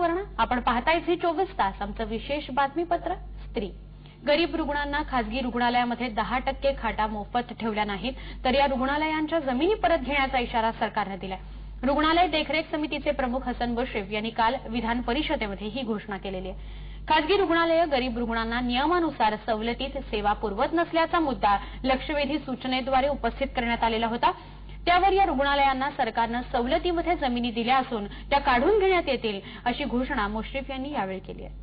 सुवर्ण. आपण पाहताय झी 24 तास. आमचं विशेष बातमीपत्र स्त्री. गरीब रुग्णांना खासगी रुग्णालयामध्ये 10% खाटा मोफत ठेवल्या नाहीत तर या रुग्णालयांच्या जमिनी परत घेण्याचा इशारा सरकारने दिलाय. रुग्णालय देखरेख समितीचे प्रमुख हसन मुश्रीफ यांनी काल विधान परिषदेमध्ये ही घोषणा केलेली आहे. खासगी रुग्णालय गरीब रुग्णांना नियमानुसार सवलतीत सेवा पुरवत नसल्याचा मुद्दा लक्षवेधी सूचनेद्वारे उपस्थित करण्यात आलेला होता. त्यावर या रुग्णालयांना सरकारनं सवलतीमध्ये जमिनी दिल्या असून त्या काढून घेण्यात येतील अशी घोषणा मुश्रीफ यांनी यावेळी केली आहे.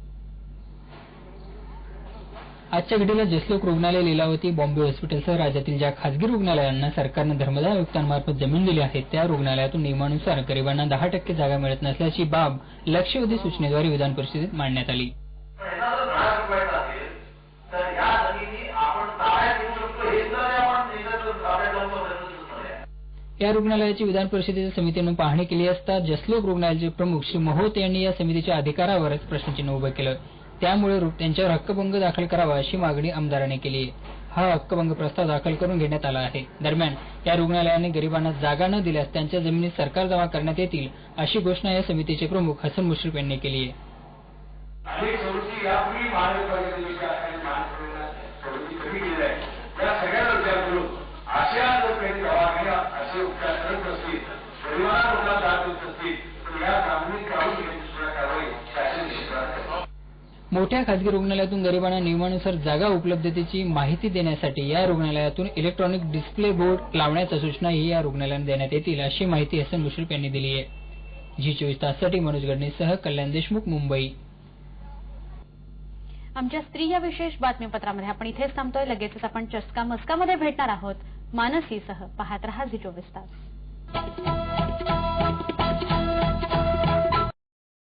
आजच्या घडीला जसलोक रुग्णालय, लीलावती, बॉम्बे हॉस्पिटलसह राज्यातील ज्या खासगी रुग्णालयांना सरकारनं धर्मदाय आयुक्तांमार्फत जमीन दिली आहे त्या रुग्णालयातून नियमानुसार गरिबांना 10% जागा मिळत नसल्याची बाब लक्षवेधी सूचनेद्वारे विधान परिषदेत मांडण्यात आली. या रुग्णालयाची विधान परिषदेच्या समितीने पाहणी केली असता जसलोक रुग्णालयाचे प्रमुख श्री महोत यांनी या समितीच्या अधिकारावरच प्रश्नचिन्ह उभं केलं. त्यामुळे त्यांच्यावर हक्कभंग दाखल करावा अशी मागणी आमदारांनी केली आहे. हा हक्कभंग प्रस्ताव दाखल करून घेण्यात आला आहे. दरम्यान या रुग्णालयाने गरिबांना जागा न दिल्यास त्यांच्या जमिनी सरकार जमा करण्यात येतील अशी घोषणा या समितीचे प्रमुख हसन मुश्रीफ यांनी केली आहे. मोठ्या खासगी रुग्णालयातून गरिबांना नियमानुसार जागा उपलब्धतेची माहिती देण्यासाठी या रुग्णालयातून इलेक्ट्रॉनिक डिस्प्ले बोर्ड लावण्याच्या सूचनाही या रुग्णालयाने देण्यात येतील अशी माहिती हसन मुश्रीफ यांनी दिली आहे. झी 24 ताससाठी मनोज गडणेसह कल्याण देशमुख, मुंबई. आमच्या स्त्री या विशेष बातमीपत्रामध्ये आपण इथेच थांबतोय. लगेचच आपण चस्का मस्कामध्ये भेटणार आहोत मानसीसह. पाहत रहा झी 24 तास.